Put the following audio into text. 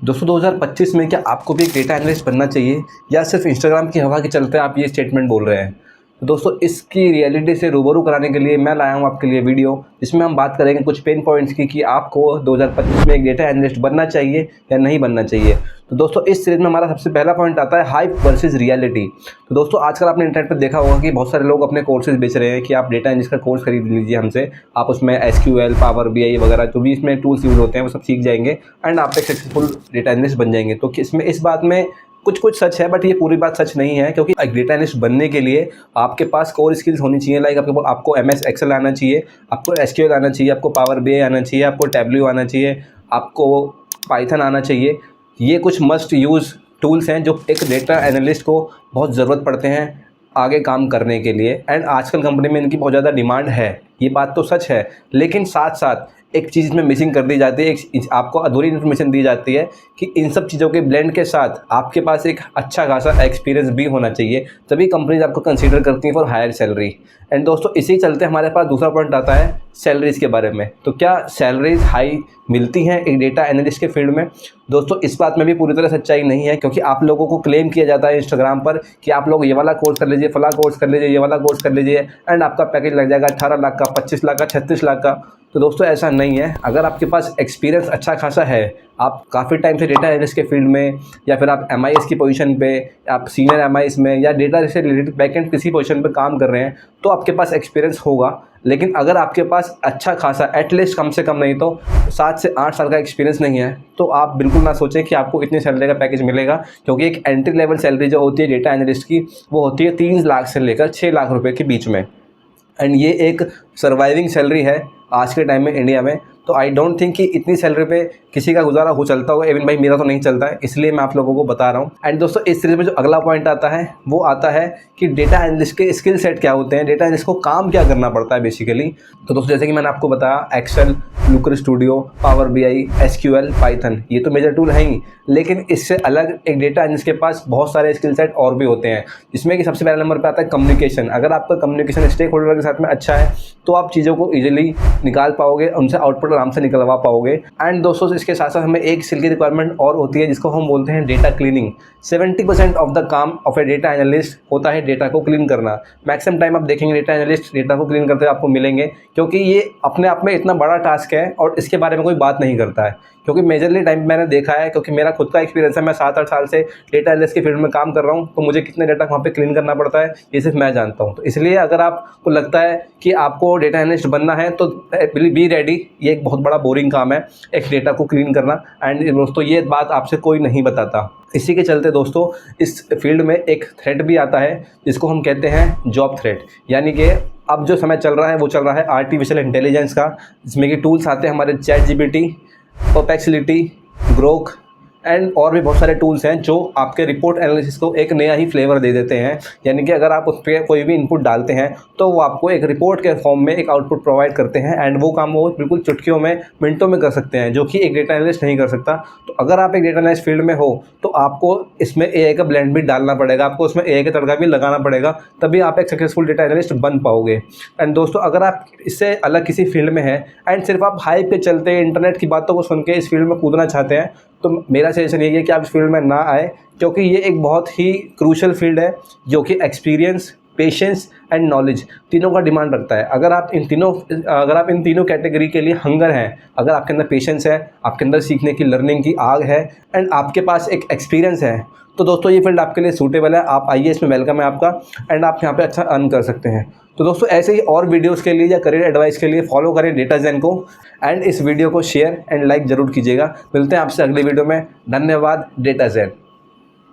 दोस्तों 2025 में क्या आपको भी एक डेटा एनालिस्ट बनना चाहिए या सिर्फ इंस्टाग्राम की हवा के चलते आप ये स्टेटमेंट बोल रहे हैं। तो दोस्तों इसकी रियलिटी से रूबरू कराने के लिए मैं लाया हूँ आपके लिए वीडियो, जिसमें हम बात करेंगे कुछ पेन पॉइंट्स की कि आपको 2025 में एक डेटा एनालिस्ट बनना चाहिए या नहीं बनना चाहिए। तो दोस्तों इस सीरीज में हमारा सबसे पहला पॉइंट आता है हाइप वर्सेस रियलिटी। तो दोस्तों आजकल आपने इंटरनेट पर देखा होगा कि बहुत सारे लोग अपने कोर्सेज बेच रहे हैं कि आप डेटा एनालिस्ट का कोर्स खरीद लीजिए हमसे, आप उसमें SQL, पावर BI वगैरह जो भी इसमें टूल्स यूज़ होते हैं वो सब सीख जाएंगे एंड आप एक सक्सेसफुल डेटा एनालिस्ट बन जाएंगे। तो इसमें इस बात में कुछ सच है, बट ये पूरी बात सच नहीं है, क्योंकि एक डेटा एनालिस्ट बनने के लिए आपके पास कोर स्किल्स होनी चाहिए। लाइक आपको MS Excel आना चाहिए, आपको SQL आना चाहिए, आपको पावर BI आना चाहिए, आपको Tableau आना चाहिए, आपको पाइथन आना चाहिए। ये कुछ मस्ट यूज़ टूल्स हैं जो एक डेटा एनालिस्ट को बहुत ज़रूरत पड़ते हैं आगे काम करने के लिए, एंड आजकल कंपनी में इनकी बहुत ज़्यादा डिमांड है। ये बात तो सच है, लेकिन साथ साथ एक चीज़ इसमें मिसिंग कर दी जाती है, एक आपको अधूरी इन्फॉर्मेशन दी जाती है कि इन सब चीज़ों के ब्लेंड के साथ आपके पास एक अच्छा खासा एक्सपीरियंस भी होना चाहिए, तभी कंपनीज आपको कंसीडर करती हैं फॉर हायर सैलरी। एंड दोस्तों इसी चलते हमारे पास दूसरा पॉइंट आता है सैलरीज़ के बारे में। तो क्या सैलरीज हाई मिलती हैं एक डेटा एनालिस्ट के फील्ड में? दोस्तों इस बात में भी पूरी तरह सच्चाई नहीं है, क्योंकि आप लोगों को क्लेम किया जाता है इंस्टाग्राम पर कि आप लोग ये वाला कोर्स कर लीजिए, फला कोर्स कर लीजिए, ये वाला कोर्स कर लीजिए एंड आपका पैकेज लग जाएगा 18 लाख का, 25 लाख का, 36 लाख का। तो दोस्तों ऐसा नहीं है। अगर आपके पास एक्सपीरियंस अच्छा खासा है, आप काफ़ी टाइम से डेटा एनालिस्ट के फील्ड में, या फिर आप MIS की पोजीशन पे, आप सीनियर MIS में या डेटा से रिलेटेड बैकएंड किसी पोजीशन पे काम कर रहे हैं, तो आपके पास एक्सपीरियंस होगा। लेकिन अगर आपके पास अच्छा खासा एटलीस्ट कम से कम नहीं तो 7 से 8 साल का एक्सपीरियंस नहीं है, तो आप बिल्कुल ना सोचें कि आपको इतनी सैलरी का पैकेज मिलेगा, क्योंकि एक एंट्री लेवल सैलरी जो होती है डेटा एनालिस्ट की, वो होती है 3 लाख से लेकर 6 लाख रुपए के बीच में। एंड ये एक सर्वाइविंग सैलरी है आज के टाइम में इंडिया में। तो आई डोंट थिंक कि इतनी सैलरी पे किसी का गुजारा हो चलता होगा। इवन भाई मेरा तो नहीं चलता है, इसलिए मैं आप लोगों को बता रहा हूँ। एंड दोस्तों इस सीरीज में जो अगला पॉइंट आता है वो आता है कि डेटा एनालिस्ट के स्किल सेट क्या होते हैं, डेटा एनालिस्ट को काम क्या करना पड़ता है बेसिकली। तो दोस्तों जैसे कि मैंने आपको बताया, Excel, Looker Studio, Power BI, SQL, Python, ये तो मेजर टूल हैं ही, लेकिन इससे अलग एक डेटा एनालिस्ट के पास बहुत सारे स्किल सेट और भी होते हैं, जिसमें कि सबसे पहले नंबर पर आता है कम्युनिकेशन। अगर आपका कम्युनिकेशन स्टेक होल्डर के साथ में अच्छा है तो आप चीज़ों को ईजिली निकाल पाओगे, उनसे आउटपुट आराम से निकलवा पाओगे। एंड दोस्तों इसके साथ साथ हमें एक स्किल की रिक्वायरमेंट और होती है, जिसको हम बोलते हैं डेटा क्लीनिंग। 70% ऑफ द काम ऑफ ए डेटा एनालिस्ट होता है डेटा को क्लीन करना। मैक्सिमम टाइम आप देखेंगे डेटा एनालिस्ट डेटा को क्लीन करते हुए आपको मिलेंगे, क्योंकि ये अपने आप में इतना बड़ा टास्क है और इसके बारे में कोई बात नहीं करता है। क्योंकि मेजरली टाइम मैंने देखा है, क्योंकि मेरा खुद का एक्सपीरियंस है, मैं 7-8 साल से डेटा एनालिस्ट के फील्ड में काम कर रहा हूँ, तो मुझे कितने डेटा वहाँ पे क्लीन करना पड़ता है ये सिर्फ मैं जानता हूँ। तो इसलिए अगर आपको लगता है कि आपको डेटा एनालिस्ट बनना है तो बी रेडी, ये एक बहुत बड़ा बोरिंग काम है एक डेटा को क्लीन करना। एंड दोस्तों ये बात आपसे कोई नहीं बताता। इसी के चलते दोस्तों इस फील्ड में एक थ्रेट भी आता है, जिसको हम कहते हैं जॉब थ्रेट। यानी कि अब जो समय चल रहा है वो चल रहा है आर्टिफिशियल इंटेलिजेंस का, जिसमें कि टूल्स आते हैं हमारे ChatGPT, परप्लेक्सिटी, ग्रोक एंड और भी बहुत सारे टूल्स हैं जो आपके रिपोर्ट एनालिसिस को एक नया ही फ्लेवर दे देते हैं। यानी कि अगर आप उस पर कोई भी इनपुट डालते हैं तो वो आपको एक रिपोर्ट के फॉर्म में एक आउटपुट प्रोवाइड करते हैं, एंड वो काम वो बिल्कुल चुटकियों में, मिनटों में कर सकते हैं, जो कि एक डेटा एनालिस्ट नहीं कर सकता। तो अगर आप एक डेटा एनालिस्ट फील्ड में हो तो आपको इसमें AI का ब्लेंड भी डालना पड़ेगा, आपको उसमें AI का तड़का भी लगाना पड़ेगा, तभी आप एक सक्सेसफुल डेटा एनालिस्ट बन पाओगे। एंड दोस्तों अगर आप इससे अलग किसी फील्ड में हैं एंड सिर्फ आप हाइप पे चलते इंटरनेट की बातों को सुन के इस फील्ड में कूदना चाहते हैं, तो मेरा सजेशन यही है कि आप इस फील्ड में ना आए, क्योंकि ये एक बहुत ही क्रूशल फील्ड है जो कि एक्सपीरियंस, पेशेंस एंड नॉलेज तीनों का डिमांड रखता है। अगर आप इन तीनों कैटेगरी के लिए हंगर हैं, अगर आपके अंदर पेशेंस है, आपके अंदर सीखने की, लर्निंग की आग है एंड आपके पास एक एक्सपीरियंस है, तो दोस्तों ये फील्ड आपके लिए सूटेबल है। आप आइए, इसमें वेलकम है आपका, एंड आप यहाँ पे अच्छा अर्न कर सकते हैं। तो दोस्तों ऐसे ही और वीडियोस के लिए या करियर एडवाइस के लिए फॉलो करें डेटा ज़ेन को, एंड इस वीडियो को शेयर एंड लाइक ज़रूर कीजिएगा। मिलते हैं आपसे अगले वीडियो में। धन्यवाद। Data Zen.